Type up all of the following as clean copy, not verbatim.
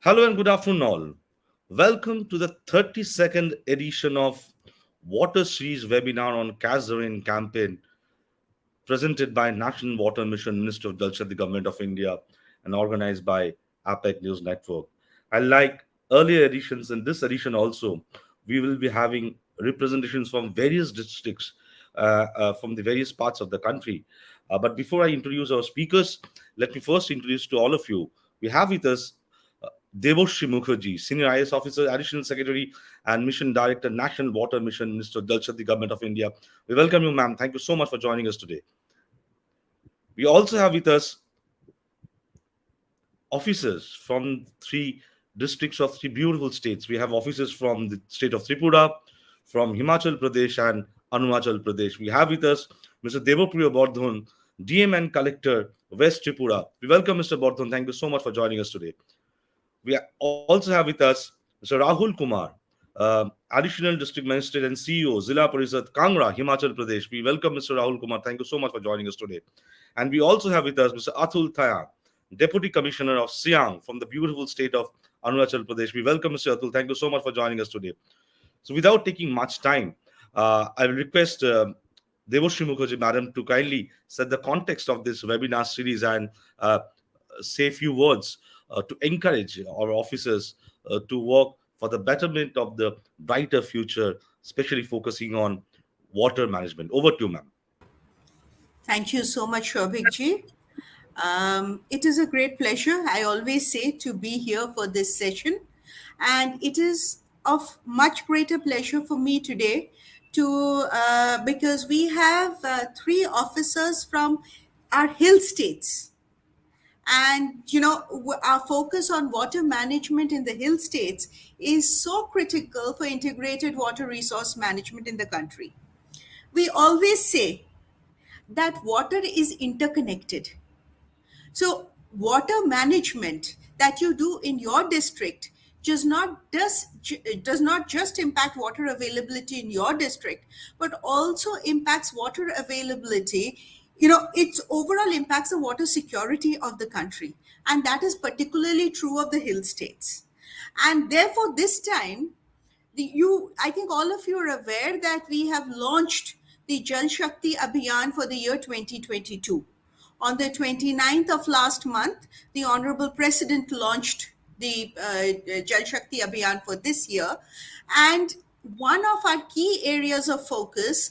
Hello and good afternoon, all. Welcome to the 32nd edition of Water Series webinar on Casarin campaign presented by National Water Mission, Minister of Jal Shakti, Government of India, and organized by APEC News Network. And like earlier editions, in this edition also, we will be having representations from various districts from the various parts of the country. But before I introduce our speakers, let me first introduce to all of you. We have with us Debashree Mukherjee, Senior IS Officer, Additional Secretary, and Mission Director, National Water Mission, Minister of Jal Shakti, Government of India. We welcome you, ma'am. Thank you so much for joining us today. We also have with us officers from three districts of three beautiful states. We have officers from the state of Tripura, from Himachal Pradesh, and Arunachal Pradesh. We have with us Mr. Debapriya Bardhan, DM and Collector, West Tripura. We welcome Mr. Bardhan. Thank you so much for joining us today. We also have with us Mr. Rahul Kumar, Additional District Magistrate and CEO, Zilla Parisad, Kangra, Himachal Pradesh. We welcome Mr. Rahul Kumar. Thank you so much for joining us today. And we also have with us Mr. Atul Tayeng, Deputy Commissioner of Siang from the beautiful state of Arunachal Pradesh. We welcome Mr. Atul. Thank you so much for joining us today. So without taking much time, I will request Debashree Mukherjee, madam, to kindly set the context of this webinar series and say a few words to encourage our officers to work for the betterment of the brighter future, especially focusing on water management. Over to you, ma'am. Thank you so much, Shobhikji. It is a great pleasure, I always say, to be here for this session. And it is of much greater pleasure for me today because we have three officers from our hill states. And, our focus on water management in the hill states is so critical for integrated water resource management in the country. We always say that water is interconnected. So water management that you do in your district does not just impact water availability in your district, but also impacts water availability. It overall impacts the water security of the country. And that is particularly true of the hill states. And therefore, this time, I think all of you are aware that we have launched the Jal Shakti Abhiyan for the year 2022. On the 29th of last month, the Honorable President launched the Jal Shakti Abhiyan for this year. And one of our key areas of focus,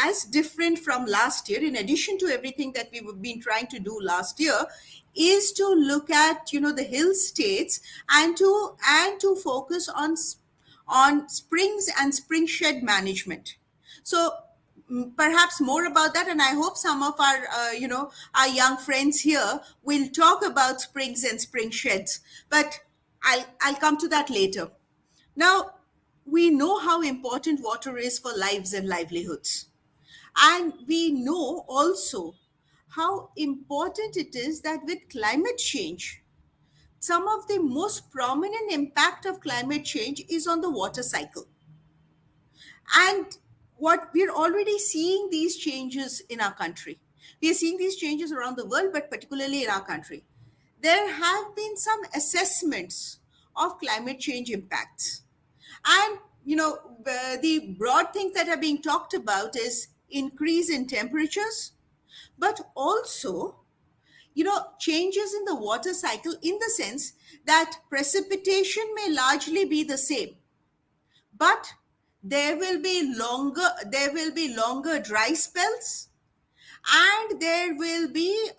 as different from last year, in addition to everything that we've been trying to do last year, is to look at the hill states and to focus on springs and spring shed management. So perhaps more about that, and I hope some of our our young friends here will talk about springs and spring sheds, but I'll come to that later. Now, we know how important water is for lives and livelihoods, and we know also how important it is that with climate change, some of the most prominent impact of climate change is on the water cycle. And what we're already seeing these changes in our country. We are seeing these changes around the world, but particularly in our country. There have been some assessments of climate change impacts. And, the broad things that are being talked about is increase in temperatures, but also, changes in the water cycle in the sense that precipitation may largely be the same, but there will be longer dry spells, and there will be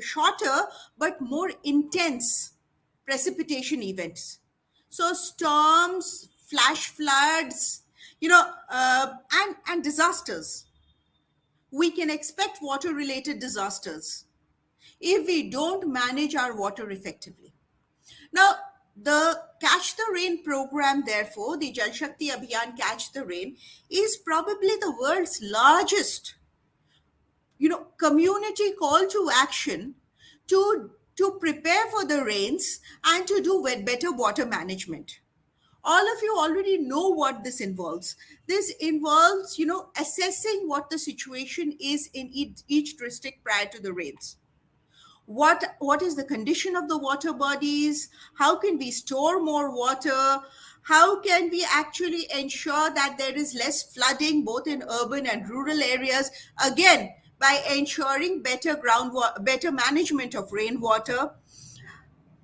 shorter but more intense precipitation events. So storms, flash floods, and disasters. We can expect water related disasters if we don't manage our water effectively. Now, the Catch the Rain program, therefore, the Jal Shakti Abhiyan Catch the Rain, is probably the world's largest, community call to action to prepare for the rains and to do better water management. All of you already know what this involves. This involves, assessing what the situation is in each district prior to the rains. what is the condition of the water bodies, how can we store more water, how can we actually ensure that there is less flooding both in urban and rural areas, again by ensuring better management of rainwater.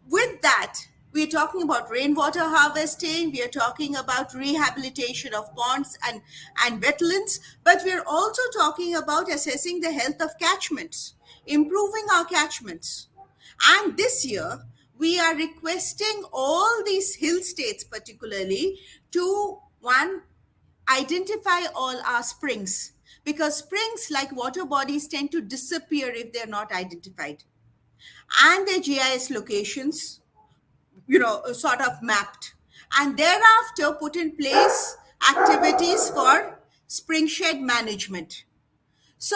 With that, we're talking about rainwater harvesting, we are talking about rehabilitation of ponds and wetlands, but we're also talking about assessing the health of catchments, improving our catchments. And this year, we are requesting all these hill states, particularly, to one, identify all our springs, because springs, like water bodies, tend to disappear if they're not identified, and their GIS locations, sort of mapped, and thereafter put in place activities for spring shed management. So,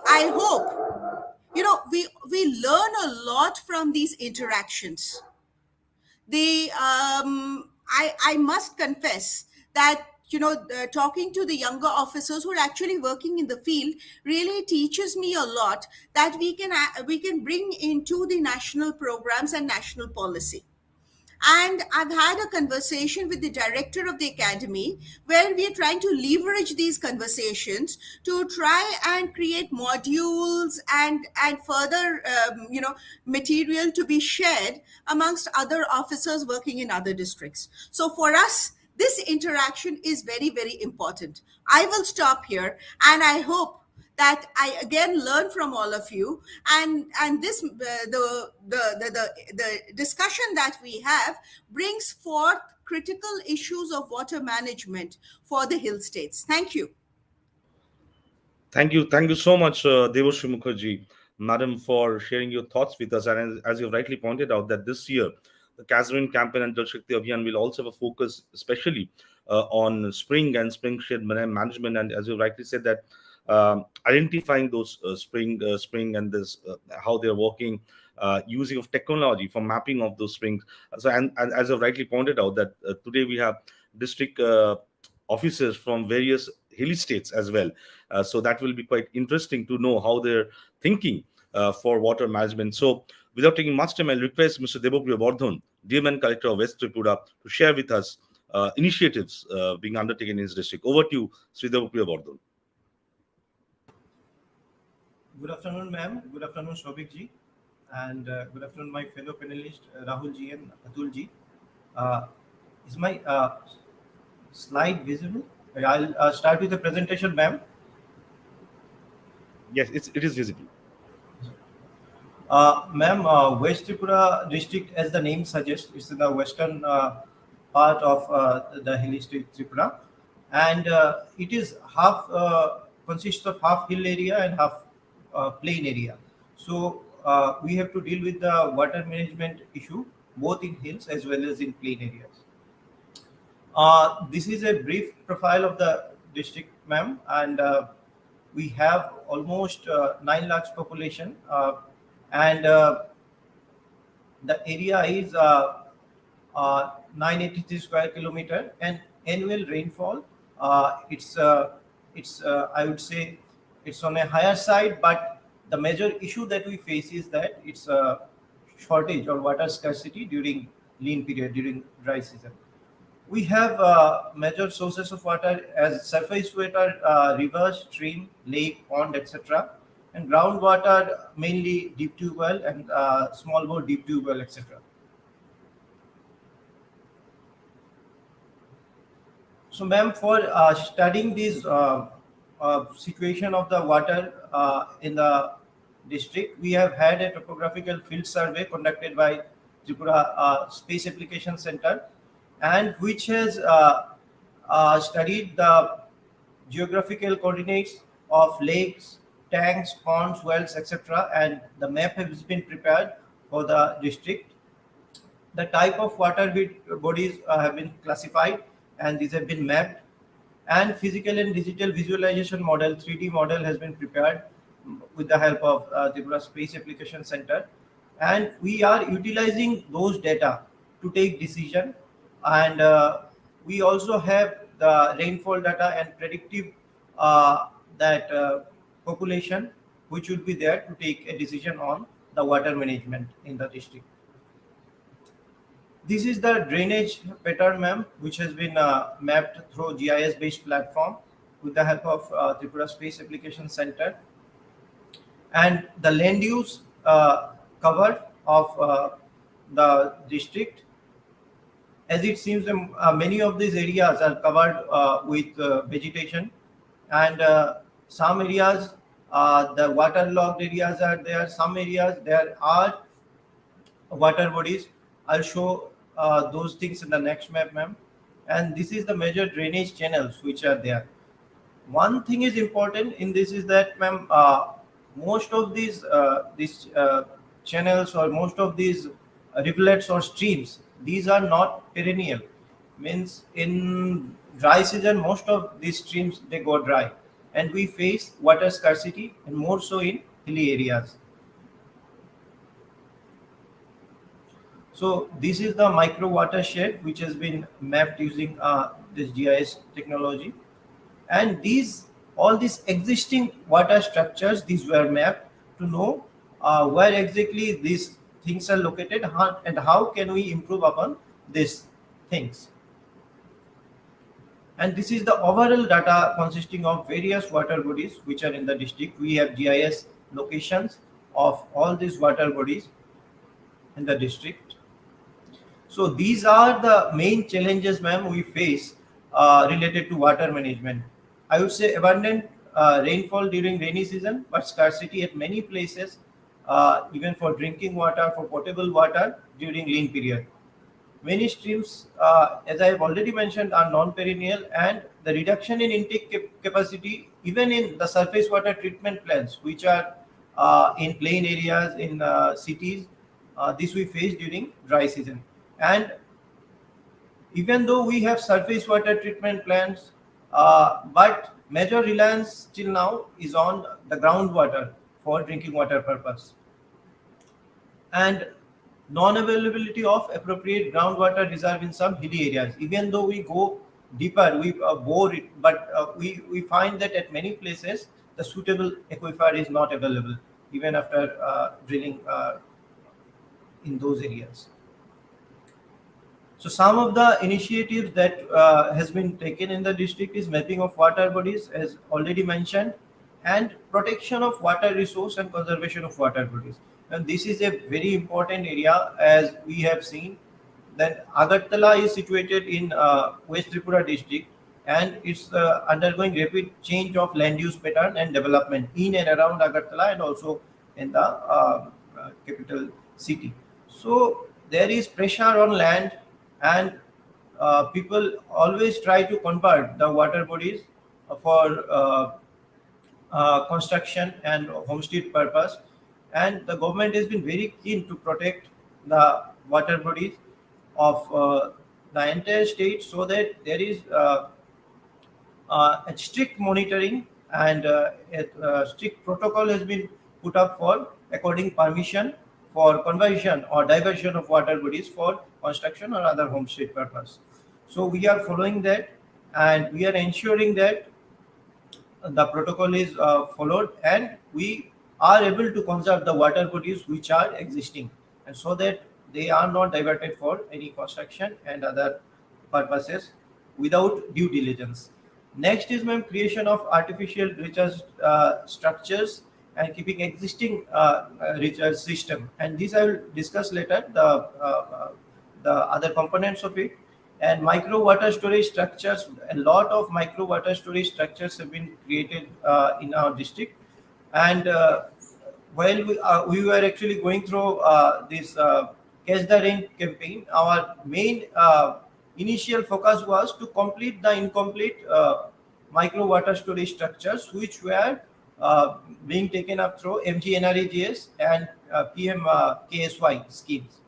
I hope, we learn a lot from these interactions. I must confess that, talking to the younger officers who are actually working in the field really teaches me a lot, that we can bring into the national programs and national policy. And I've had a conversation with the director of the academy, where we are trying to leverage these conversations to try and create modules and further, material to be shared amongst other officers working in other districts. So for us, this interaction is very, very important. I will stop here, and I hope that I again learn from all of you, and this the discussion that we have brings forth critical issues of water management for the hill states. Thank you. Thank you so much, Debashree Mukherjee, madam, for sharing your thoughts with us. And as you rightly pointed out, that this year the Kazrin campaign and Jal Shakti Abhiyan will also have a focus, especially on spring and spring shed management. And as you rightly said, that identifying those spring and this how they're working, using of technology for mapping of those springs. So, and as you rightly pointed out, that today we have district officers from various hilly states as well. So that will be quite interesting to know how they're thinking for water management. So without taking much time, I'll request Mr. Debapriya Bardhan, DMN Collector of West Tripura, to share with us initiatives being undertaken in his district. Over to you, Sri Debapriya Bardhan. Good afternoon, ma'am. Good afternoon, Shobik ji. And good afternoon, my fellow panelists, Rahul ji and Atul ji. Uh, is my slide visible? I'll start with the presentation, ma'am. Yes, it is visible. Ma'am, West Tripura district, as the name suggests, is in the western part of the hilly state Tripura, and it is half consists of half hill area and half plain area. So we have to deal with the water management issue both in hills as well as in plain areas. This is a brief profile of the district, ma'am, and we have almost 9 lakhs population, and the area is 983 square kilometer, and annual rainfall, it's I would say it's on a higher side, but the major issue that we face is that it's a shortage or water scarcity during lean period, during dry season. We have major sources of water as surface water, rivers, stream, lake, pond, etc., and groundwater mainly deep tube well and small bore deep tube well, etc. So, ma'am, for studying this situation of the water in the district, we have had a topographical field survey conducted by Tripura Space Application Center, and which has studied the geographical coordinates of lakes, tanks, ponds, wells, etc. And the map has been prepared for the district. The type of water bodies have been classified, and these have been mapped, and physical and digital visualization model, 3D model, has been prepared with the help of Tripura Space Application Center, and we are utilizing those data to take decision. And we also have the rainfall data and predictive that population which would be there to take a decision on the water management in the district. This is the drainage pattern, ma'am, which has been mapped through GIS-based platform with the help of Tripura Space Application Center. And the land use cover of the district, as it seems many of these areas are covered with vegetation, and some areas the waterlogged areas are there, some areas there are water bodies. I'll show those things in the next map, ma'am. And this is the major drainage channels which are there. One thing is important in this is that, ma'am, most of these channels or most of these rivulets or streams, these are not perennial. Means in dry season, most of these streams they go dry, and we face water scarcity, and more so in hilly areas. So this is the micro watershed which has been mapped using this GIS technology, and all these existing water structures, these were mapped to know where exactly these things are located, and how can we improve upon these things. And this is the overall data consisting of various water bodies which are in the district. We have GIS locations of all these water bodies in the district. So these are the main challenges, ma'am, we face related to water management. I would say abundant rainfall during rainy season, but scarcity at many places, even for drinking water, for potable water during lean period. Many streams, as I have already mentioned, are non-perennial, and the reduction in intake capacity, even in the surface water treatment plants, which are in plain areas, in cities, this we face during dry season. And even though we have surface water treatment plants, but major reliance till now is on the groundwater for drinking water purpose. And non-availability of appropriate groundwater reserve in some hilly areas. Even though we go deeper, we bore it, but we find that at many places the suitable aquifer is not available, even after drilling in those areas. So some of the initiatives that has been taken in the district is mapping of water bodies, as already mentioned, and protection of water resource and conservation of water bodies. And this is a very important area, as we have seen that Agartala is situated in West Tripura district, and it's undergoing rapid change of land use pattern and development in and around Agartala, and also in the capital city. So there is pressure on land, and people always try to convert the water bodies for construction and homestead purpose, and the government has been very keen to protect the water bodies of the entire state, so that there is a strict monitoring, and a strict protocol has been put up for according permission for conversion or diversion of water bodies for construction or other homestead purpose. So we are following that, and we are ensuring that the protocol is followed, and we are able to conserve the water bodies which are existing, and so that they are not diverted for any construction and other purposes without due diligence. Next is, ma'am, creation of artificial recharge structures and keeping existing recharge system, and this I will discuss later, the other components of it. And micro water storage structures, a lot of micro water storage structures have been created in our district. And while we were actually going through this Catch the Rain campaign, our main initial focus was to complete the incomplete micro water storage structures, which were being taken up through MGNREGS and PM KSY schemes,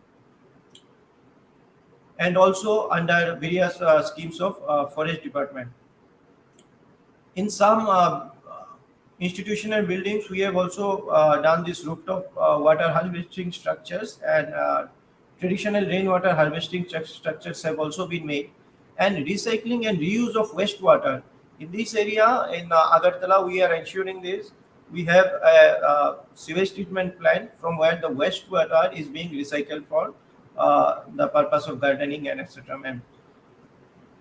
and also under various schemes of forest department. In some institutional buildings, we have also done this rooftop water harvesting structures, and traditional rainwater harvesting structures have also been made, and recycling and reuse of wastewater. In this area, in Agartala, we are ensuring this, we have a sewage treatment plant from where the wastewater is being recycled for the purpose of gardening and etc. And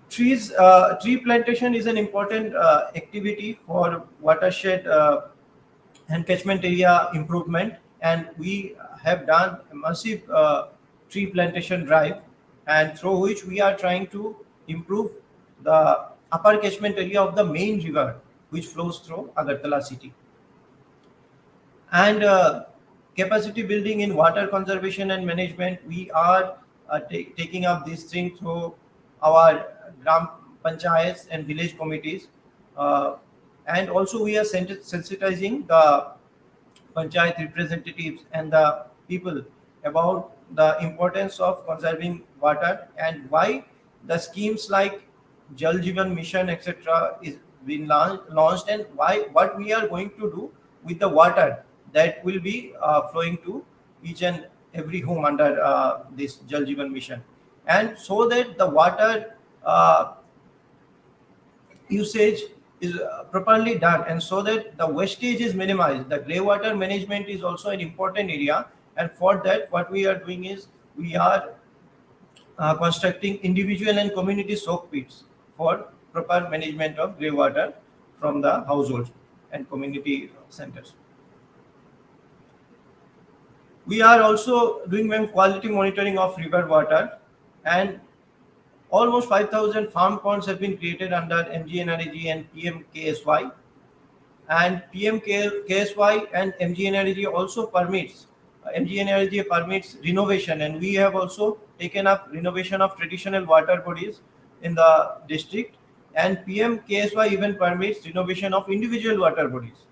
tree plantation is an important activity for watershed and catchment area improvement, and we have done a massive tree plantation drive, and through which we are trying to improve the upper catchment area of the main river which flows through Agartala city. And capacity building in water conservation and management, we are taking up this thing through our gram panchayats and village committees, uh, and also we are sensitizing the panchayat representatives and the people about the importance of conserving water, and why the schemes like Jal Jeevan Mission etc. is being launched, and why what we are going to do with the water that will be flowing to each and every home under this Jal Jeevan Mission, and so that the water uh, usage is properly done, and so that the wastage is minimized. The grey water management is also an important area, and for that what we are doing is we are constructing individual and community soak pits for proper management of grey water from the households and community centers. We are also doing quality monitoring of river water, and almost 5,000 farm ponds have been created under MGNREG and PMKSY. And PMKSY and MGNREG also permits, MGNREG permits renovation, and we have also taken up renovation of traditional water bodies in the district, and PMKSY even permits renovation of individual water bodies,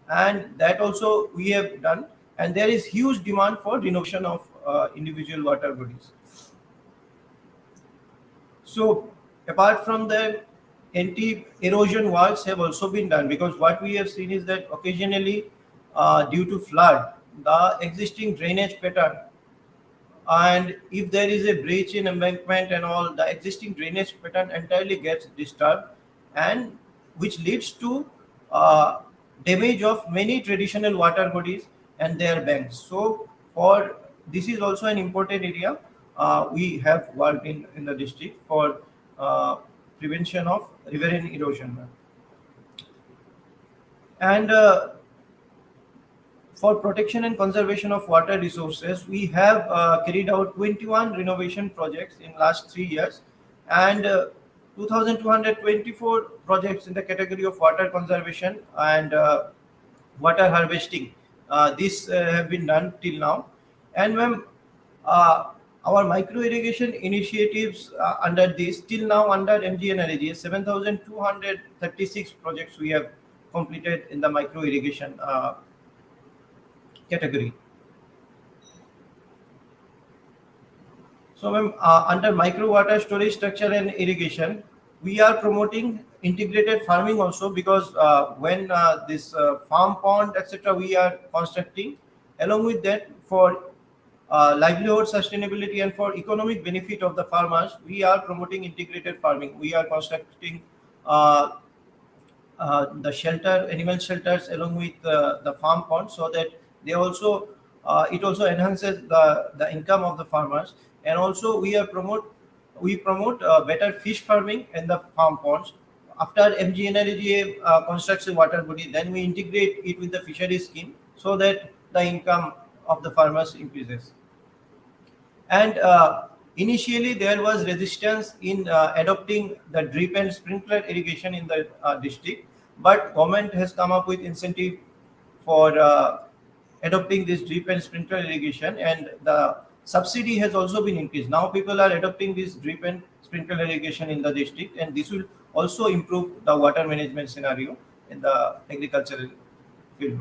and that also we have done, and there is huge demand for renovation of individual water bodies. So apart from the anti-erosion works have also been done, because what we have seen is that occasionally due to flood, the existing drainage pattern, and if there is a breach in embankment and all, the existing drainage pattern entirely gets disturbed, and which leads to uh, damage of many traditional water bodies and their banks. So for this is also an important area we have worked in the district for prevention of riverine erosion. And for protection and conservation of water resources, we have carried out 21 renovation projects in last 3 years, and 2,224 projects in the category of water conservation and water harvesting. This have been done till now. And ma'am, uh, our micro irrigation initiatives under this till now under MGNREG, 7,236 projects we have completed in the micro irrigation category. So, ma'am, under micro water storage structure and irrigation, we are promoting integrated farming also, because when this farm pond etc. we are constructing, along with that for livelihood sustainability and for economic benefit of the farmers, we are promoting integrated farming. We are constructing uh, the shelter, animal shelters, along with the farm ponds, so that they also it also enhances the income of the farmers. And also we promote better fish farming in the farm ponds. After MGNREGA constructs a water body, then we integrate it with the fishery scheme, so that the income of the farmers increases. And initially there was resistance in adopting the drip and sprinkler irrigation in the district, but government has come up with incentive for adopting this drip and sprinkler irrigation, and the subsidy has also been increased. Now people are adopting this drip and sprinkler irrigation in the district, and this will also improve the water management scenario in the agricultural field.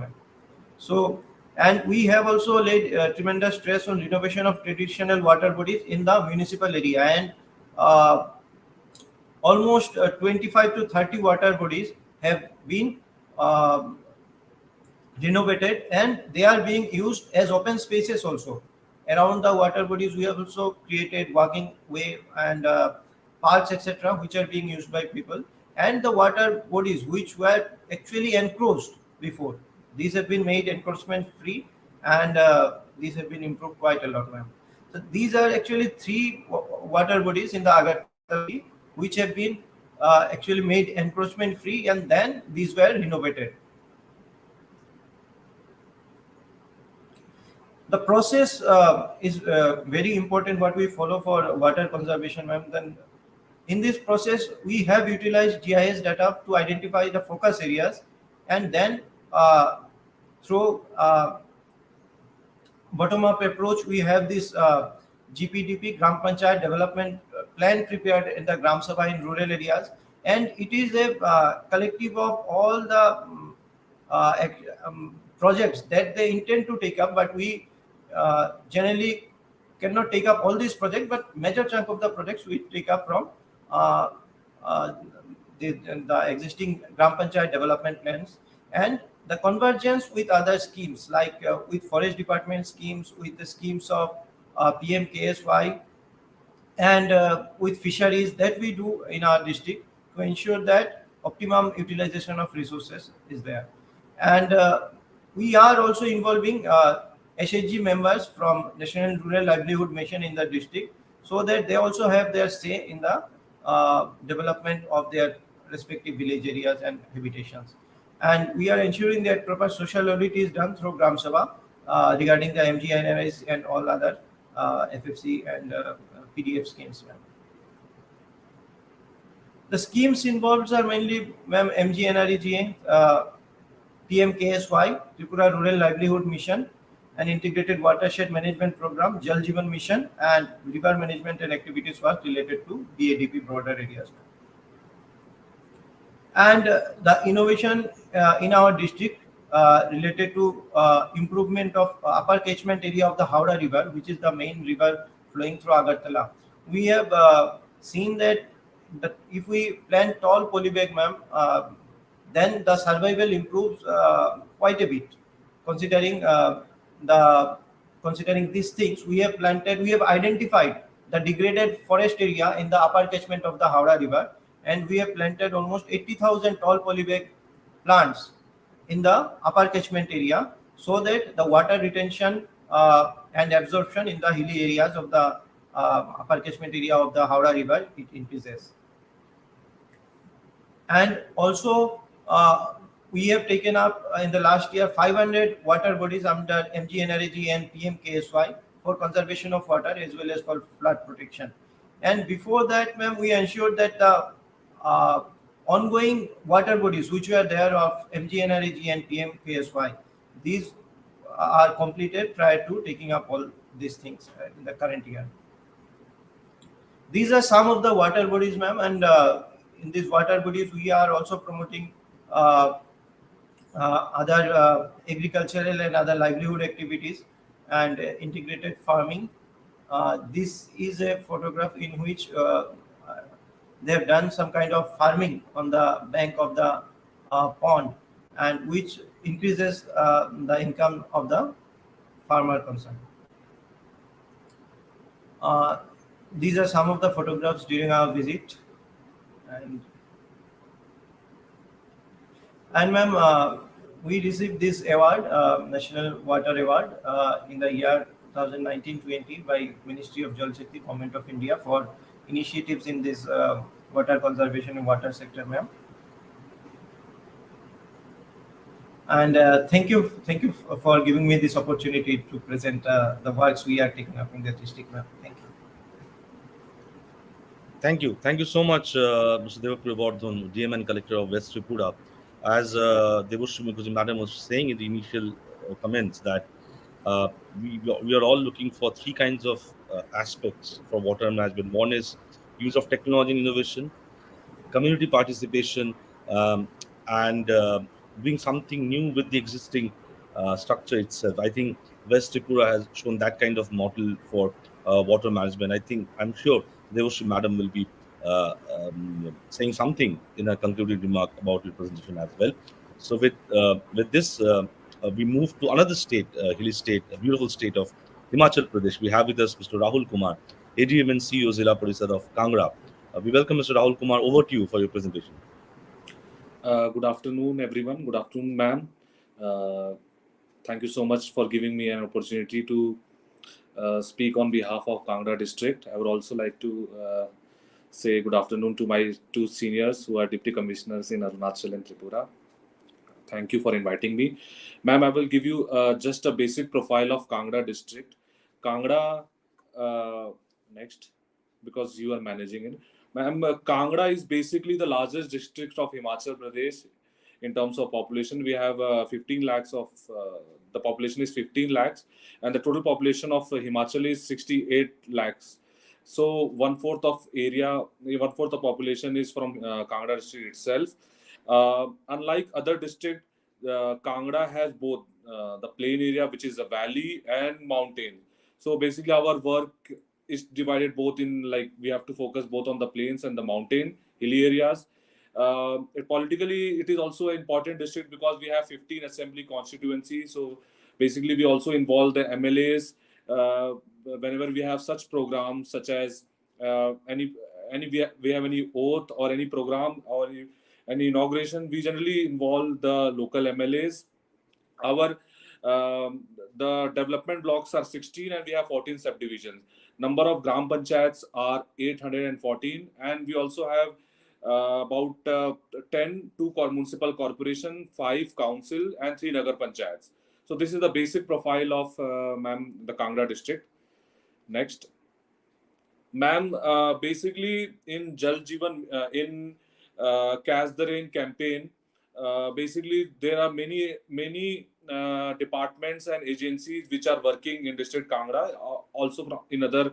So, and we have also laid tremendous stress on renovation of traditional water bodies in the municipal area, and uh, almost 25 to 30 water bodies have been um renovated, and they are being used as open spaces also. Around the water bodies, we have also created walking way and parks, etc., which are being used by people. And the water bodies which were actually enclosed before, These have been made encroachment free, and these have been improved quite a lot, ma'am. So these are actually three water bodies in the Agartala city which have been actually made encroachment free, and then these were renovated. The process is very important what we follow for water conservation, ma'am. Then in this process we have utilized GIS data to identify the focus areas, and then through bottom-up approach, we have this GPDP, Gram Panchayat Development Plan, prepared in the Gram Sabha in rural areas, and it is a collective of all the projects that they intend to take up, but we generally cannot take up all these projects, but major chunk of the projects we take up from uh, uh, the existing Gram Panchayat development plans, and the convergence with other schemes like with forest department schemes, with the schemes of PMKSY, and with fisheries that we do in our district to ensure that optimum utilization of resources is there. And we are also involving SHG members from National Rural Livelihood Mission in the district, so that they also have their say in the development of their respective village areas and habitations. And we are ensuring that proper social audit is done through Gram Sabha regarding the MGNRS and all other FFC and PDF schemes. Ma'am. The schemes involved are mainly, ma'am, MGNREGA, PMKSY, Tripura Rural Livelihood Mission, an integrated watershed management program, Jal Jeevan Mission, and river management and activities work related to BADP broader areas. And the innovation in our district related to improvement of upper catchment area of the Howrah River, which is the main river flowing through Agartala. We have seen that if we plant tall polybag, ma'am, then the survival improves quite a bit. Considering the considering these things, we have identified the degraded forest area in the upper catchment of the Howrah River, and we have planted almost 80,000 tall polybag plants in the upper catchment area, so that the water retention and absorption in the hilly areas of the upper catchment area of the Howrah River, it increases. And also we have taken up in the last year 500 water bodies under MGNREG and PMKSY for conservation of water as well as for flood protection. And before that, ma'am, we ensured that the ongoing water bodies which were there of MGNREG and PMKSY, these are completed prior to taking up all these things in the current year. These are some of the water bodies, ma'am, and in these water bodies we are also promoting other agricultural and other livelihood activities and integrated farming. This is a photograph in which they have done some kind of farming on the bank of the pond, and which increases the income of the farmer concerned. These are some of the photographs during our visit, and ma'am, we received this award, National Water Award, in the year 2019-20 by Ministry of Jal Shakti, Government of India, for initiatives in this water conservation and water sector, ma'am. And thank you for giving me this opportunity to present the works we are taking up in the district, ma'am. Thank you. Thank you so much, Mr. Debapriya Bardhan, DM and Collector of West Tripura. As Debashree Madam was saying in the initial comments, that we are all looking for three kinds of aspects for water management. One is use of technology and innovation, community participation, and doing something new with the existing structure itself. I think West Tripura has shown that kind of model for water management. I'm sure Devashri Madam will be saying something in her concluding remark about your presentation as well. So with this, we move to another state, hilly state, a beautiful state of Himachal Pradesh. We have with us Mr. Rahul Kumar, AGM and CEO Zilla Parishad of Kangra. We welcome Mr. Rahul Kumar. Over to you for your presentation. Good afternoon, everyone. Good afternoon, ma'am. Uh, Thank you so much for giving me an opportunity to speak on behalf of Kangra district. I would also like to say good afternoon to my two seniors who are deputy commissioners in Arunachal and Tripura. Thank you for inviting me. Ma'am, I will give you just a basic profile of Kangra district. Kangra, uh, next, because you are managing it. Ma'am, Kangra is basically the largest district of Himachal Pradesh in terms of population. We have 15 lakhs of, the population is 15 lakhs, and the total population of Himachal is 68 lakhs. So one fourth of population is from Kangra district itself. Unlike other district, Kangra has both the plain area, which is a valley, and mountain. So basically, our work is divided both in, like, we have to focus both on the plains and the mountain hilly areas. Politically, it is also an important district because we have 15 assembly constituencies. So basically, we also involve the MLAs whenever we have such programs, such as any we have any oath or any program or any inauguration. We generally involve the local MLAs. Our the development blocks are 16 and we have 14 subdivisions. Number of gram panchayats are 814, and we also have about 10 municipal corporation, 5 council, and 3 nagar panchayats. So this is the basic profile of ma'am, the Kangra district. Next. Ma'am, basically in Jal Jeevan, in Catch the Rain campaign, basically there are many departments and agencies which are working in district Kangra, also in other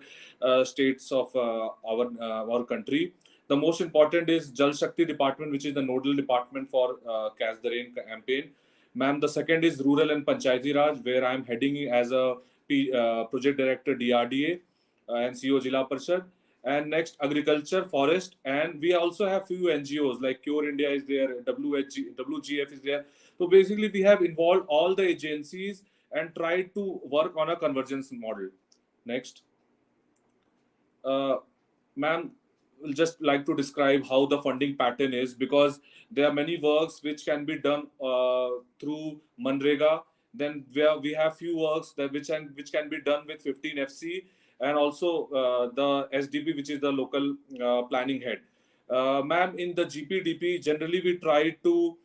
states of our country. The most important is Jal Shakti department, which is the nodal department for Catch the Rain campaign. Ma'am, the second is Rural and Panchayati Raj, where I am heading as a project director DRDA and CEO Jila Parishad. And next, agriculture, forest, and we also have few NGOs like Cure India is there, WGF is there. So basically, we have involved all the agencies and tried to work on a convergence model. Next, ma'am, will just like to describe how the funding pattern is, because there are many works which can be done through Manrega. Then we have few works that which can be done with 15 FC, and also the SDP, which is the local planning head. Ma'am, in the GPDP, generally we try to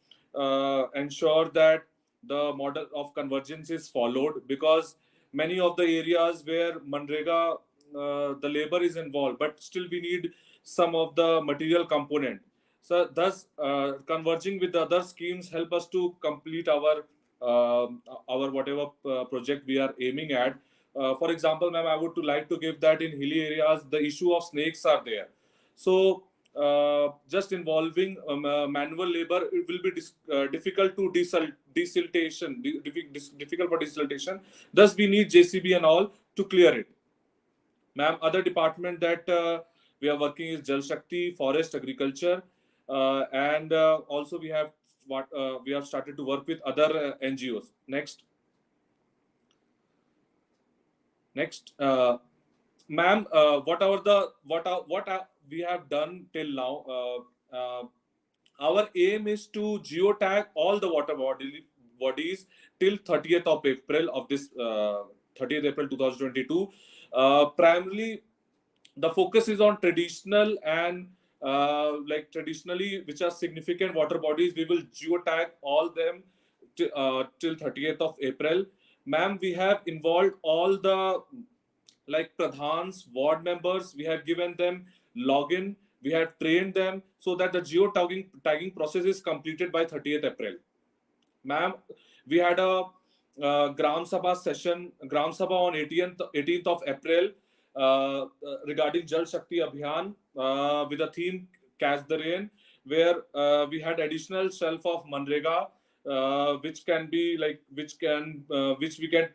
ensure that the model of convergence is followed, because many of the areas where Manrega the labor is involved, but still we need some of the material component. So thus converging with the other schemes help us to complete our whatever project we are aiming at. For example, ma'am, I would like to give that in hilly areas, the issue of snakes are there. So just involving manual labor, it will be difficult to desiltation, difficult for desiltation. Thus, we need JCB and all to clear it. Ma'am, other department that we are working is Jal Shakti, forest, agriculture, and also we have we have started to work with other NGOs. Next, ma'am, what we have done till now. Our aim is to geotag all the water bodies till 30th of April of this 30th April 2022. Primarily, the focus is on traditional and like traditionally which are significant water bodies. We will geotag all them till 30th of April. Ma'am, we have involved all the like pradhans, ward members. We have given them login. We have trained them so that the tagging process is completed by 30th April. Ma'am, we had a Gram Sabha session, Gram Sabha on 18th of April regarding Jal Shakti Abhiyan with a theme Catch the Rain, where we had additional shelf of Manrega, which can be like which we can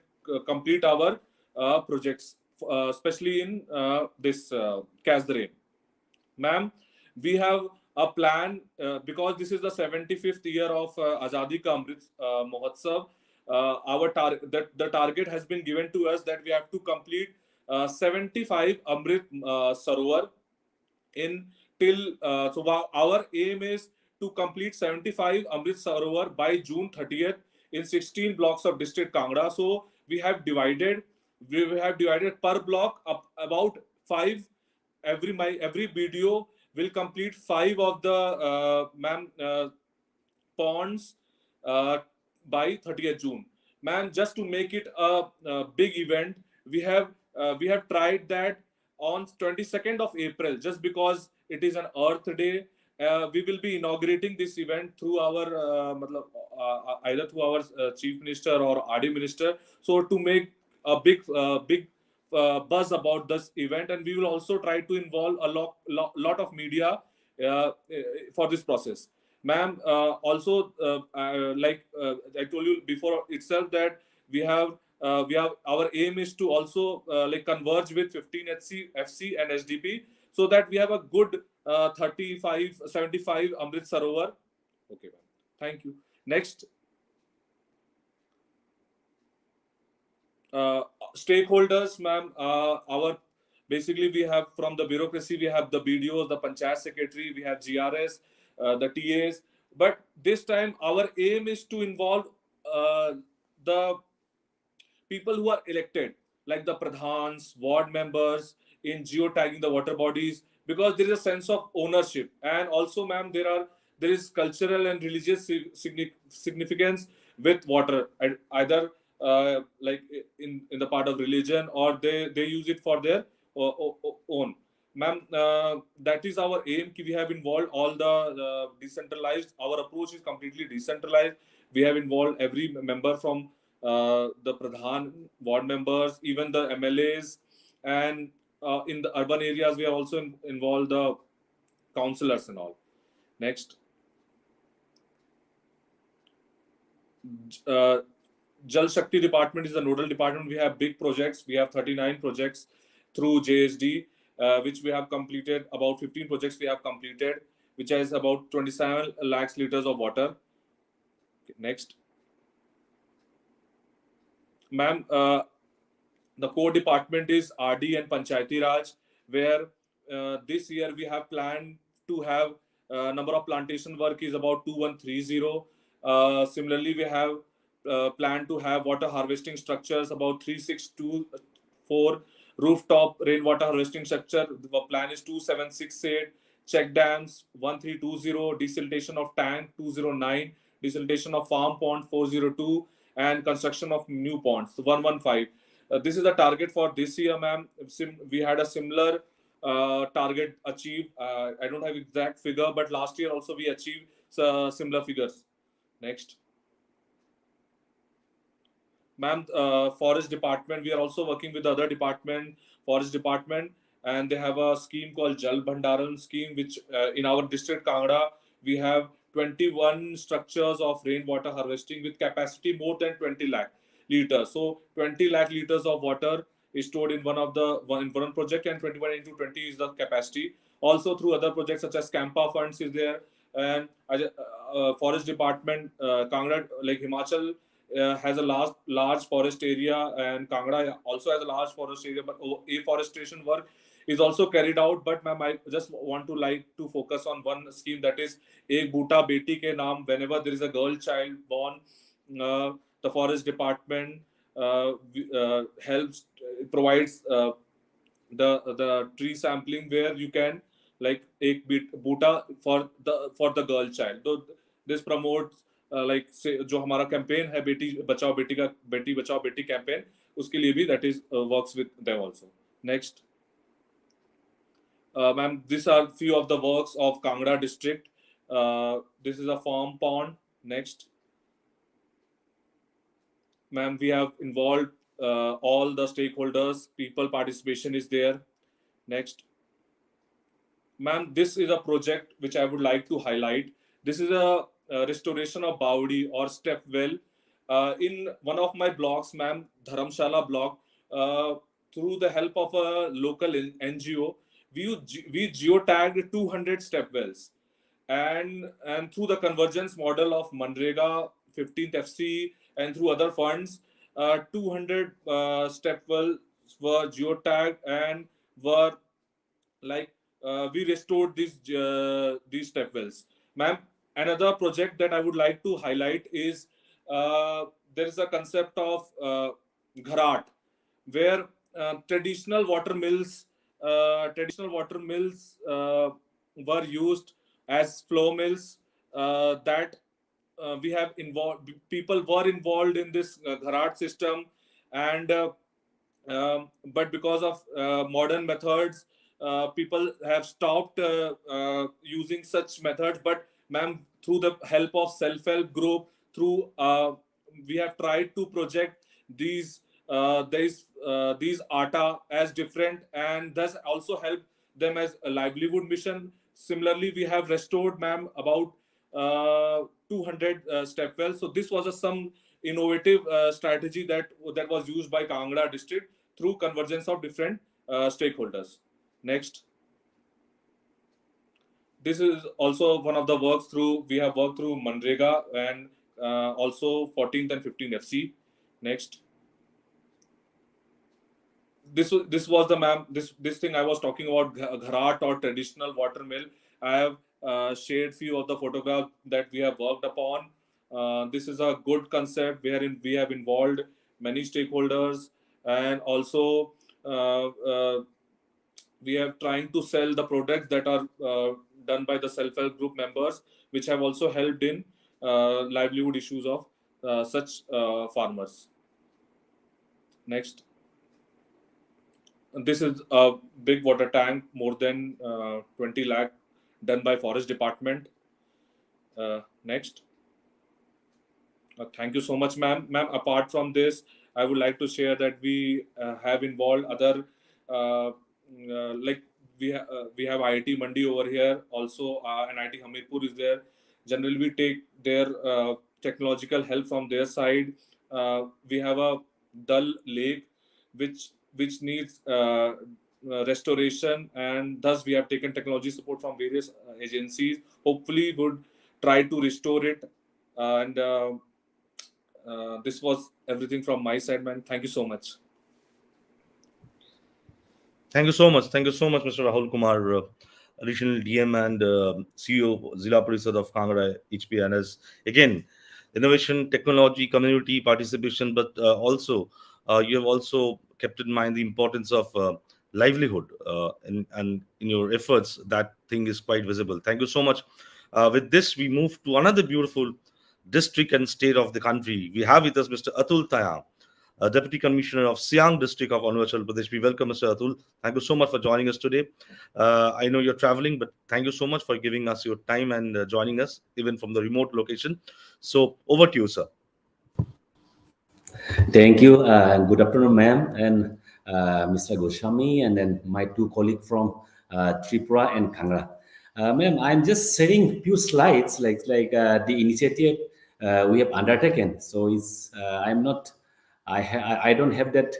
complete our projects, especially in this Catch the Rain. Ma'am, we have a plan because this is the 75th year of Azadi Ka Amrit Mahotsav. The target has been given to us that we have to complete 75 Amrit Sarovar in till. So our aim is to complete 75 Amrit Sarovar by June 30th in 16 blocks of district Kangra. So we have divided per block up about 5. Every video will complete 5 of the ponds uh, by 30th June. Ma'am, just to make it a big event, we have tried that on 22nd of April, just because it is an Earth Day. We will be inaugurating this event through our either through our Chief Minister or RD Minister. So to make a big buzz about this event, and we will also try to involve a lot of media for this process. Ma'am, also I told you before itself that we have our aim is to also like converge with 15 FC and SDP, so that we have a good 75 Amrit Sarovar. Okay, ma'am. Thank you. Next, stakeholders, ma'am. Our basically we have from the bureaucracy, we have the BDOs, the Panchayat Secretary, we have GRS, the TAs. But this time our aim is to involve the people who are elected, like the pradhans, ward members, in geotagging the water bodies, because there is a sense of ownership. And also, ma'am, there is cultural and religious significance with water, and either like in the part of religion, or they use it for their own. Ma'am, that is our aim. We have involved all the decentralized. Our approach is completely decentralized. We have involved every member from the Pradhan, ward members, even the MLAs, and in the urban areas, we have also involved the councillors and all. Next. Jal Shakti department is the nodal department. We have big projects. We have 39 projects through JSD, which we have completed. About 15 projects we have completed, which has about 27 lakhs liters of water. Okay, next. Ma'am, the core department is RD and Panchayati Raj, where this year we have planned to have number of plantation work is about 2130. Similarly, we have planned to have water harvesting structures about 3624, rooftop rainwater harvesting structure. The plan is 2768, check dams 1320, desiltation of tank 209, desiltation of farm pond 402, and construction of new ponds 115. This is the target for this year, ma'am. We had a similar target achieved. I don't have exact figure, but last year also we achieved similar figures. Next. Ma'am, forest department, we are also working with the other department, forest department, and they have a scheme called Jal Bhandaran scheme, which in our district Kangra, we have 21 structures of rainwater harvesting with capacity more than 20 lakh liters. So 20 lakh liters of water is stored in one project, and 21 into 20 is the capacity. Also through other projects such as Campa funds is there, and forest department, Kangra, like Himachal, has a large forest area, and Kangra also has a large forest area, but afforestation work is also carried out. But ma'am, I just want to focus on one scheme, that is Ek Boota Beti Ke Naam. Whenever there is a girl child born, the forest department helps, provides the tree sampling, where you can like Ek Boota for the girl child. So this promotes like say जो हमारा campaign है Beti Bachao Beti campaign, उसके लिए भी that is works with them also. Next. Ma'am, these are few of the works of Kangra district. This is a farm pond. Next. Ma'am, we have involved all the stakeholders. People participation is there. Next. Ma'am, this is a project which I would like to highlight. This is a restoration of Baudi or step well. In one of my blocks, ma'am, Dharamshala block, through the help of a local NGO, we geotagged 200 step wells, and through the convergence model of Manrega, 15th FC, and through other funds, 200 step wells were geotagged and were like we restored these step wells. Ma'am, another project that I would like to highlight is there is a concept of gharat, where traditional water mills were used as flow mills, that we have involved people were involved in this gharat system, and but because of modern methods, people have stopped using such methods. But ma'am, through the help of self-help group, through we have tried to project these ATA as different, and thus also help them as a livelihood mission. Similarly, we have restored, ma'am, about 200 step wells. So this was some innovative strategy that was used by Kangra district through convergence of different stakeholders. Next. This is also one of the works we have worked through Manrega and also 14th and 15th FC. Next. This was the ma'am, this thing I was talking about, gharat or traditional water mill. I have shared few of the photographs that we have worked upon. This is a good concept wherein we have involved many stakeholders, and also we are trying to sell the products that are done by the self-help group members, which have also helped in livelihood issues of such farmers. Next. This is a big water tank, more than 20 lakh, done by Forest Department. Next. Thank you so much, ma'am. Ma'am, apart from this, I would like to share that we have involved other, like we have IIT Mandi over here, also NIT Hamirpur is there. Generally, we take their technological help from their side. We have a Dal Lake, which needs restoration, and thus we have taken technology support from various agencies. Hopefully, would try to restore it, and this was everything from my side, man. Thank you so much. Thank you so much. Thank you so much, Mr. Rahul Kumar, Regional DM and CEO, Zila Parishad of Kangra HP. And as again, innovation, technology, community participation, but also you have also kept in mind the importance of livelihood and in your efforts. That thing is quite visible. Thank you so much. With this, we move to another beautiful district and state of the country. We have with us Mr. Atul Tayeng, Deputy Commissioner of Siang district of Arunachal Pradesh. We welcome Mr. Atul. Thank you so much for joining us today. I know you're traveling, but thank you so much for giving us your time and joining us, even from the remote location. So over to you, sir. Thank you. Good afternoon, ma'am, and Mr. Goswami, and then my two colleagues from Tripura and Kangra. Ma'am, I'm just sharing few slides, like the initiative we have undertaken. So it's I'm not, I don't have that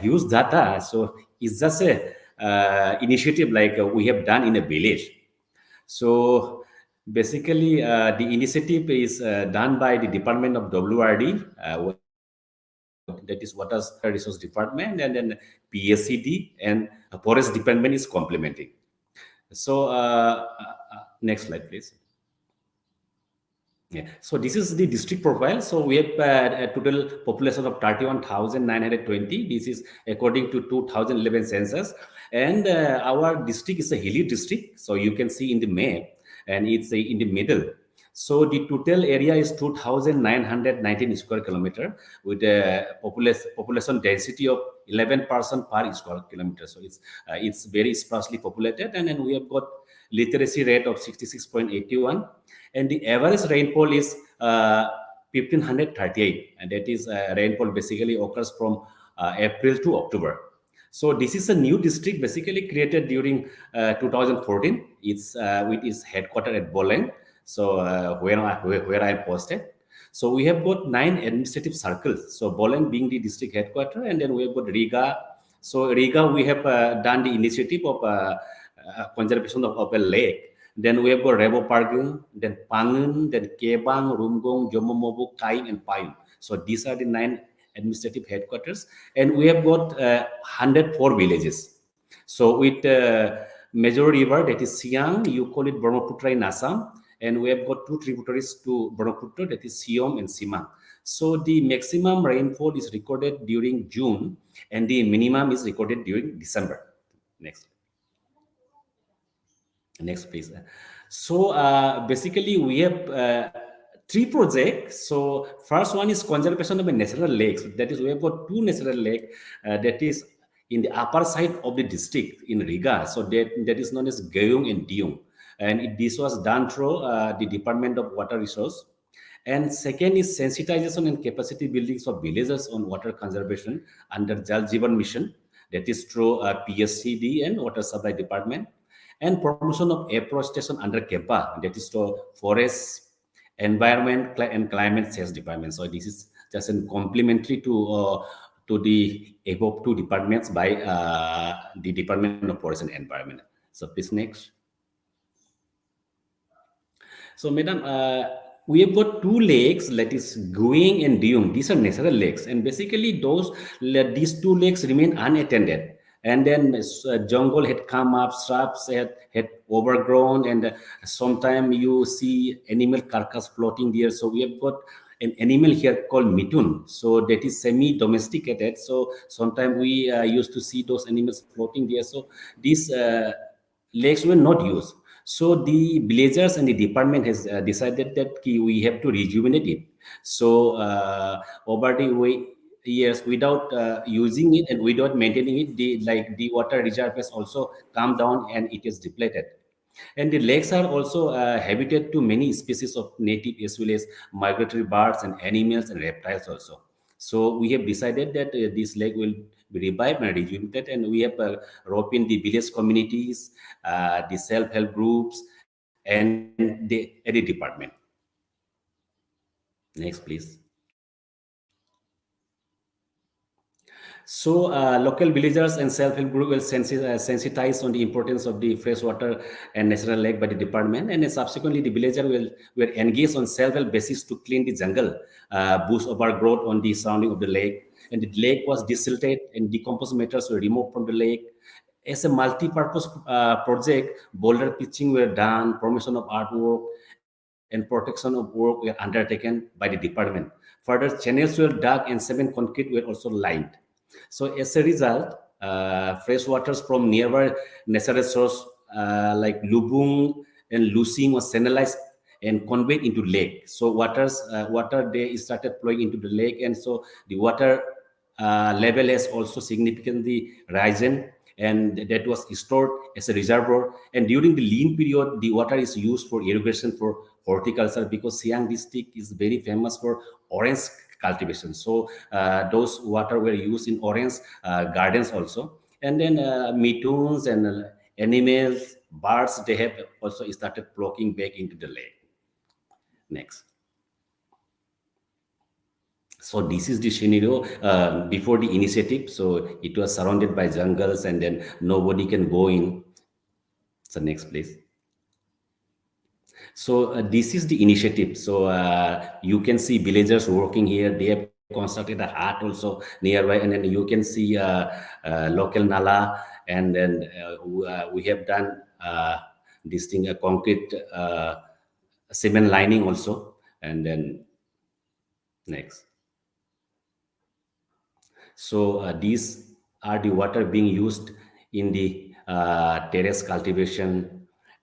huge data. So it's just a initiative like we have done in a village. So basically, the initiative is done by the Department of WRD, that is Water Resource Department, and then PSCD and Forest Department is complementing. So next slide, please. Yeah. So this is the district profile. So we have a total population of 31,920. This is according to 2011 census, and our district is a hilly district. So you can see in the map, and it's in the middle. So the total area is 2,919 square kilometer with a population density of 11% per square kilometer. So it's very sparsely populated, and then we have got literacy rate of 66.81, and the average rainfall is 1,538, and that is rainfall basically occurs from April to October. So this is a new district basically created during 2014. It's with its headquarters at Boleng. So where I am posted. So we have got 9 administrative circles. So Boleng being the district headquarters, and then we have got Riga. So Riga, we have done the initiative of conservation of a lake. Then we have got Rebo Pargung, then Pangun, then Kebang, Rumgong, Jomomobu, Kaing, and Payung. So these are the 9 administrative headquarters, and we have got 104 villages. So with major river, that is Siang, you call it Brahmaputra in Assam, and we have got two tributaries to Brahmaputra, that is Siang and Simang. So the maximum rainfall is recorded during June, and the minimum is recorded during December. Next, please. So basically, we have three projects. So first one is conservation of the natural lakes. That is, we have got two natural lakes that is in the upper side of the district in Riga. So that is known as Gayung and Diung. And this was done through the Department of Water Resource. And second is sensitization and capacity buildings for villagers on water conservation under Jal Jeevan Mission. That is through PSCD and Water Supply Department. And promotion of afforestation under KEPA, that is to Forest, Environment and Climate Change Department. So this is just a complementary to the above two departments by the Department of Forest and Environment. So please next. So madam, we have got two lakes, that is Guing and Diung. These are natural lakes, and basically these two lakes remain unattended. And then jungle had come up, shrubs had overgrown, and sometimes you see animal carcass floating there. So we have got an animal here called mitun. So that is semi-domesticated. So sometimes we used to see those animals floating there. So these lakes were not used. So the villagers and the department has decided that we have to rejuvenate it. So over the years, without using it and without maintaining it, the water reserve has also come down and it is depleted. And the lakes are also habitat to many species of native as well as migratory birds and animals and reptiles also. So we have decided that this lake will be revived and rejuvenated, and we have roped in the village communities, the self-help groups, and the edit department. Next, please. So local villagers and self-help group will sensitize on the importance of the freshwater and natural lake by the department, and then subsequently the villager will engage on self-help basis to clean the jungle, bush overgrowth on the surrounding of the lake, and the lake was desilted and decomposed matters were removed from the lake. As a multi-purpose project, boulder pitching were done, promotion of artwork, and protection of work were undertaken by the department. Further, channels were dug and 7 concrete were also lined. So as a result, fresh waters from nearby natural source like Lubung and Lusing was channelized and conveyed into lake. So water they started flowing into the lake, and so the water level has also significantly risen, and that was stored as a reservoir. And during the lean period, the water is used for irrigation for horticulture, because Siang district is very famous for orange cultivation. So those water were used in orange gardens also. And then mitoons and animals, birds, they have also started flocking back into the lake. Next. So this is the scenario before the initiative. So it was surrounded by jungles, and then nobody can go in. So next, please. So this is the initiative. So you can see villagers working here. They have constructed a hut also nearby, and then you can see local nala, and then we have done this thing, a concrete cement lining also. And then next. So these are the water being used in the terrace cultivation.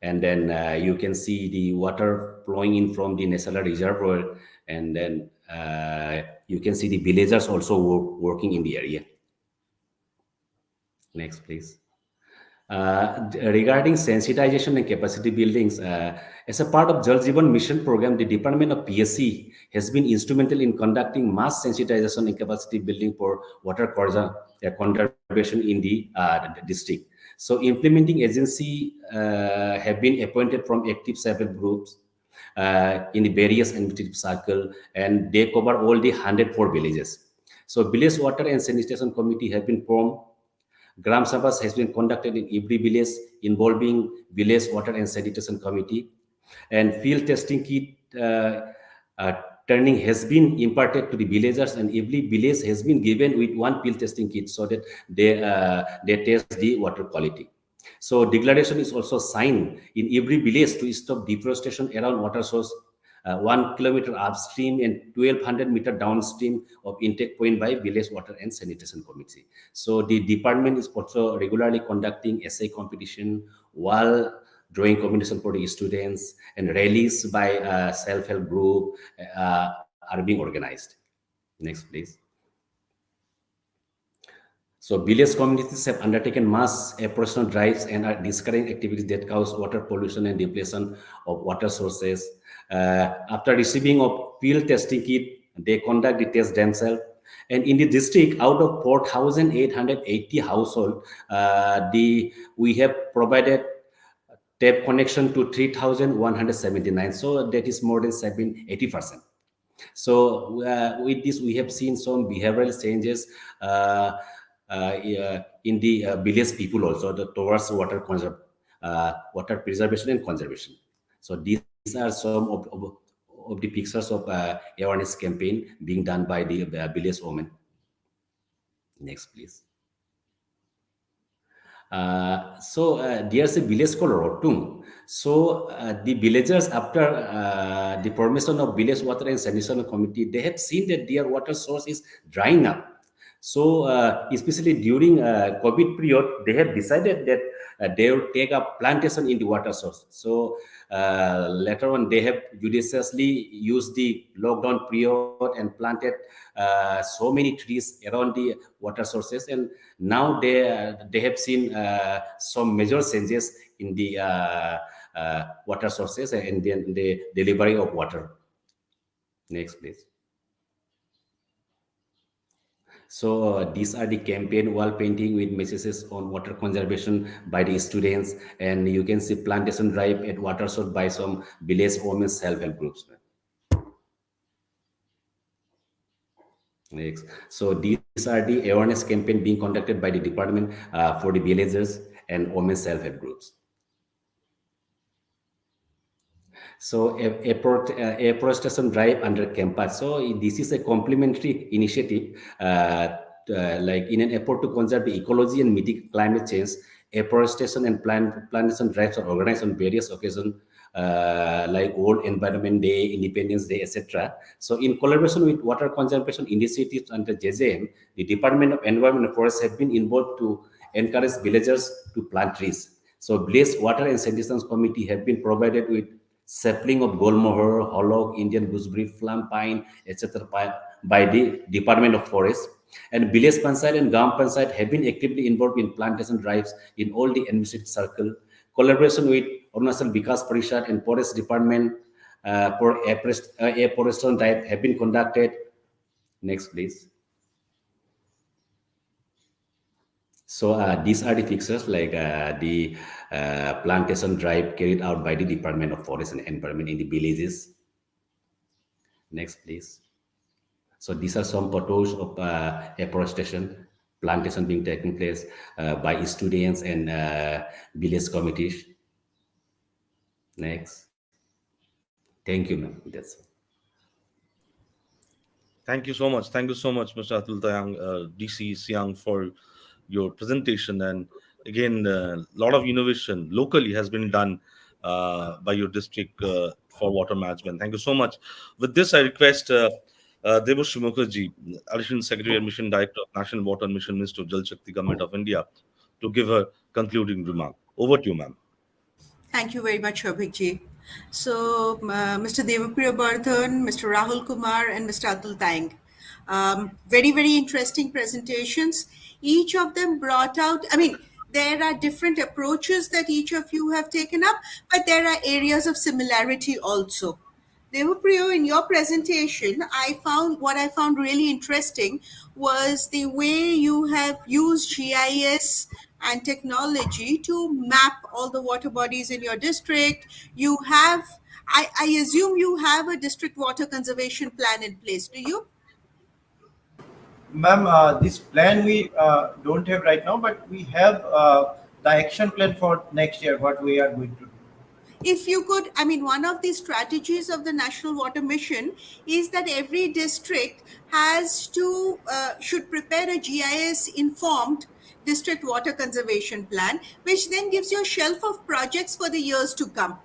And then you can see the water flowing in from the natural reservoir, and then you can see the villagers also working in the area. Next, please. Regarding sensitization and capacity buildings, as a part of Jal Jeevan Mission program, the Department of PSC has been instrumental in conducting mass sensitization and capacity building for water conservation in the district. So implementing agency have been appointed from active self-help groups in the various administrative circle, and they cover all the 104 villages. So village water and sanitation committee have been formed. Gram Sabhas has been conducted in every village involving village water and sanitation committee, and field testing kit turning has been imparted to the villagers, and every village has been given with one field testing kit so that they test the water quality. So declaration is also signed in every village to stop deforestation around water source, 1 kilometer upstream and 1200 meter downstream of intake point by village water and sanitation committee. So the department is also regularly conducting essay competition, wall drawing competition for the students, and rallies by self-help group are being organized. Next, please. So village communities have undertaken mass operational drives and are discouraging activities that cause water pollution and depletion of water sources. After receiving a field testing kit, they conduct the test themselves. And in the district, out of 4,880 households, we have provided tap connection to 3,179. So that is more than 80%. So with this, we have seen some behavioral changes in the village people also towards water preservation and conservation. So these are some of the pictures of awareness campaign being done by the village women. Next, please. There's a village called Rotung. So the villagers, after the formation of village water and sanitation committee, they have seen that their water source is drying up. So especially during COVID period, they have decided that they will take up plantation in the water source. So later on, they have judiciously used the lockdown period and planted so many trees around the water sources, and now they have seen some major changes in the water sources and then the delivery of water. Next, please. So these are the campaign wall painting with messages on water conservation by the students, and you can see plantation drive at water source by some village women's self-help groups. Next. So these are the awareness campaign being conducted by the department for the villagers and women's self-help groups. So afforestation drive under campus. So this is a complementary initiative, like in an effort to conserve the ecology and mitigate climate change. Afforestation and plantation drives are organized on various occasions, like World Environment Day, Independence Day, etc. So in collaboration with water conservation initiatives under JJM, the Department of Environment and Forests have been involved to encourage villagers to plant trees. So Village Water and Sanitation Committee have been provided with sapling of Golmohar, Hollow, Indian gooseberry, plum pine, etc. by the Department of Forest. And village panchayat and Gram panchayat have been actively involved in plantation drives in all the administrative circle. Collaboration with Arunachal Vikas Parishad and Forest Department for afforestation drive have been conducted. Next, please. So these are the pictures, like the plantation drive carried out by the Department of Forest and Environment in the villages. Next, please. So these are some photos of afforestation plantation being taking place by students and village committees. Next. Thank you, ma'am. That's all. Thank you so much. Thank you so much, Mr. Atul Tayeng, DC Siang, for your presentation. And again, a lot of innovation locally has been done by your district for water management. Thank you so much. With this, I request Debashree Mukherjee, Additional Secretary and Mission Director of National Water Mission, Minister of Jal Shakti, Government of India, to give her concluding remark. Over to you, ma'am. Thank you very much, Shobhikji. So, Mr. Debapriya Bardhan, Mr. Rahul Kumar, and Mr. Atul Tayeng. Very, very interesting presentations. Each of them brought out, I mean, there are different approaches that each of you have taken up, but there are areas of similarity also. Debapriya, in your presentation, what I found really interesting was the way you have used GIS and technology to map all the water bodies in your district. You have, I assume you have a district water conservation plan in place, do you? Ma'am, this plan we don't have right now, but we have the action plan for next year, what we are going to do. If you could, I mean, one of the strategies of the National Water Mission is that every district has to, should prepare a GIS informed district water conservation plan, which then gives you a shelf of projects for the years to come.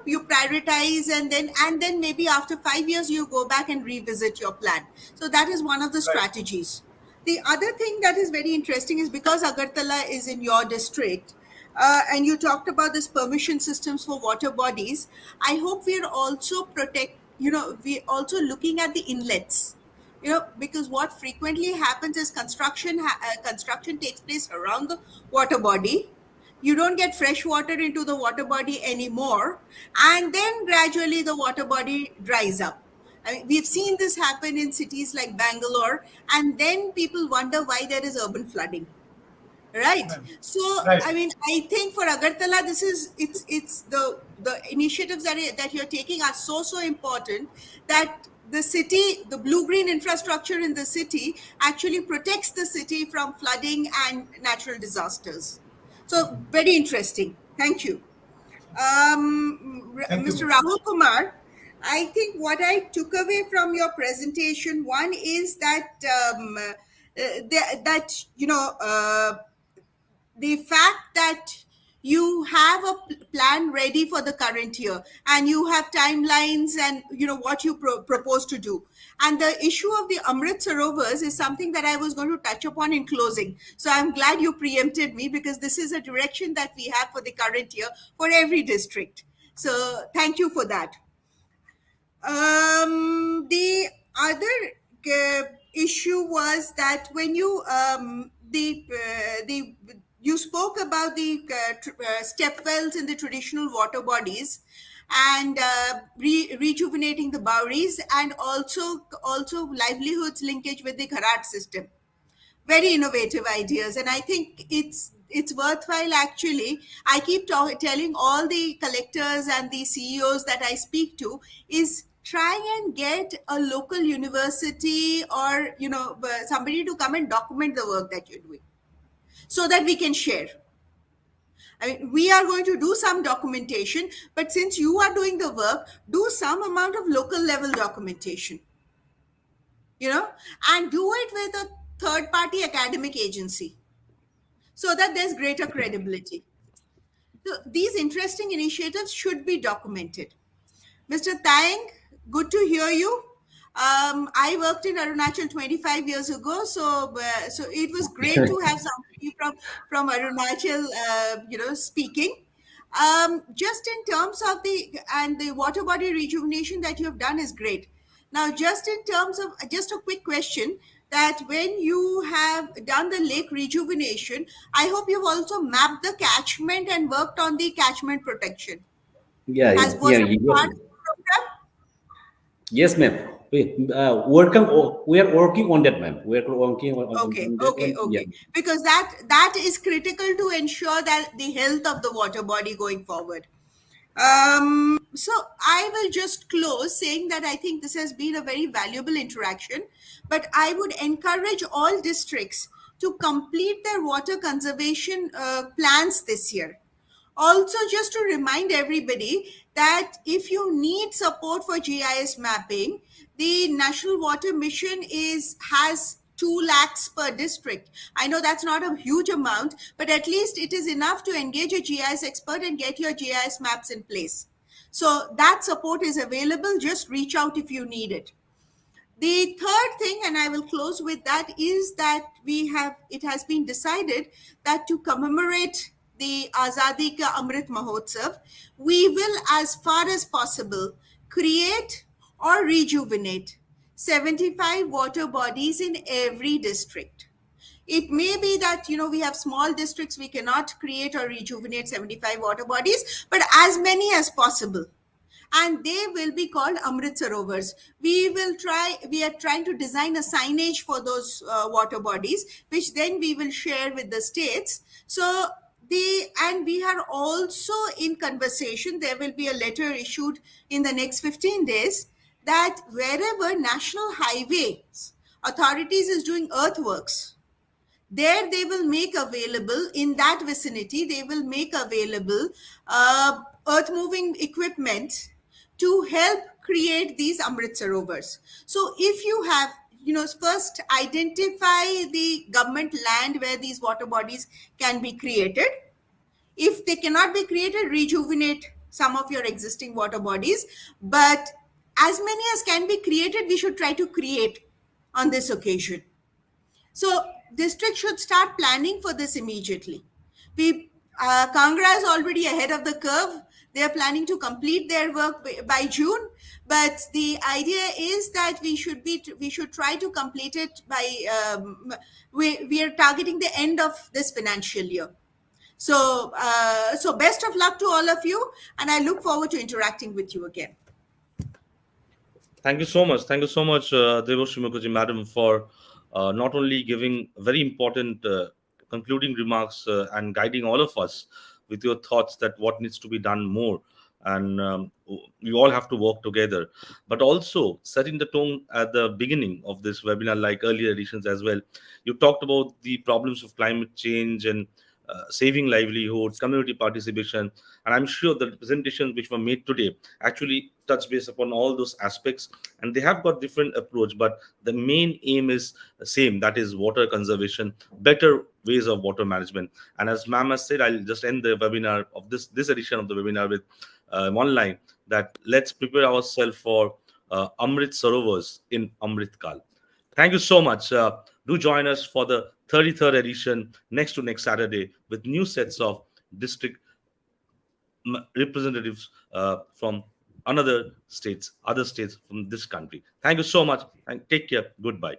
You prioritize, and then maybe after 5 years you go back and revisit your plan. So that is one of the Right. strategies. The other thing that is very interesting is because Agartala is in your district, and you talked about this permission systems for water bodies. I hope we are also we're also looking at the inlets. Because what frequently happens is construction takes place around the water body. You don't get fresh water into the water body anymore, and then gradually the water body dries up. I mean, we've seen this happen in cities like Bangalore, and then people wonder why there is urban flooding. Right. Right. So, Right. I mean, I think for Agartala, it's the initiatives that you're taking are so important, that the city, the blue-green infrastructure in the city actually protects the city from flooding and natural disasters. So, very interesting. Thank you. Thank you, Mr. ma'am. Rahul Kumar, I think what I took away from your presentation, one is that the fact that you have a plan ready for the current year, and you have timelines, and what you propose to do. And the issue of the Amrit Sarovars is something that I was going to touch upon in closing. So I'm glad you preempted me, because this is a direction that we have for the current year for every district. So thank you for that. The other issue was that when you spoke about the step wells in the traditional water bodies, and rejuvenating the Boweries, and also livelihoods linkage with the Kharat system. Very innovative ideas, and I think it's worthwhile. Actually, I keep telling all the collectors and the CEOs that I speak to is try and get a local university, or somebody to come and document the work that you're doing, so that we can share. I mean, we are going to do some documentation, but since you are doing the work, do some amount of local level documentation, and do it with a third party academic agency, so that there's greater credibility. So these interesting initiatives should be documented. Mr. Tayeng, good to hear you. I worked in Arunachal 25 years ago, so it was great to have somebody from Arunachal, speaking. Just in terms of the water body rejuvenation that you have done is great. Now, just in terms of just a quick question, that when you have done the lake rejuvenation, I hope you've also mapped the catchment and worked on the catchment protection. Yeah, Was yeah, that yes, part of the program? yes, ma'am. We are working on that, ma'am. We are working Okay, on that, okay, and yeah, okay. Because that is critical to ensure that the health of the water body going forward. So I will just close saying that I think this has been a very valuable interaction, but I would encourage all districts to complete their water conservation plans this year. Also, just to remind everybody that if you need support for GIS mapping, the National Water Mission has 2 lakhs per district. I know that's not a huge amount, but at least it is enough to engage a GIS expert and get your GIS maps in place. So that support is available. Just reach out if you need it. The third thing, and I will close with that, is that it has been decided that to commemorate the Azadi Ka Amrit Mahotsav, we will, as far as possible, create or rejuvenate 75 water bodies in every district. It may be that, we have small districts, we cannot create or rejuvenate 75 water bodies, but as many as possible. And they will be called Amrit Sarovars. We are trying to design a signage for those water bodies, which then we will share with the states. So and we are also in conversation. There will be a letter issued in the next 15 days that wherever National Highways Authorities is doing earthworks, there they will make available, in that vicinity, they will make available earth moving equipment to help create these Amrit Sarovars. So if you have, first identify the government land where these water bodies can be created. If they cannot be created, rejuvenate some of your existing water bodies. But as many as can be created, we should try to create on this occasion. So district should start planning for this immediately. Kangra is already ahead of the curve. They are planning to complete their work by June, but the idea is that we should try to complete it by. We are targeting the end of this financial year. So best of luck to all of you, and I look forward to interacting with you again. Thank you so much. Thank you so much, Debashree Mukherjee, madam, for not only giving very important concluding remarks and guiding all of us with your thoughts that what needs to be done more, and we all have to work together, but also setting the tone at the beginning of this webinar, like earlier editions as well. You talked about the problems of climate change and saving livelihood, community participation, and I'm sure the presentations which were made today actually touch base upon all those aspects, and they have got different approach, but the main aim is the same, that is water conservation, better ways of water management. And as ma'am has said, I'll just end the webinar of this edition of the webinar with one line, that let's prepare ourselves for Amrit Sarovars in Amrit Kal. Thank you so much. Do join us for the 33rd edition next Saturday with new sets of district representatives from other states from this country. Thank you so much and take care. Goodbye.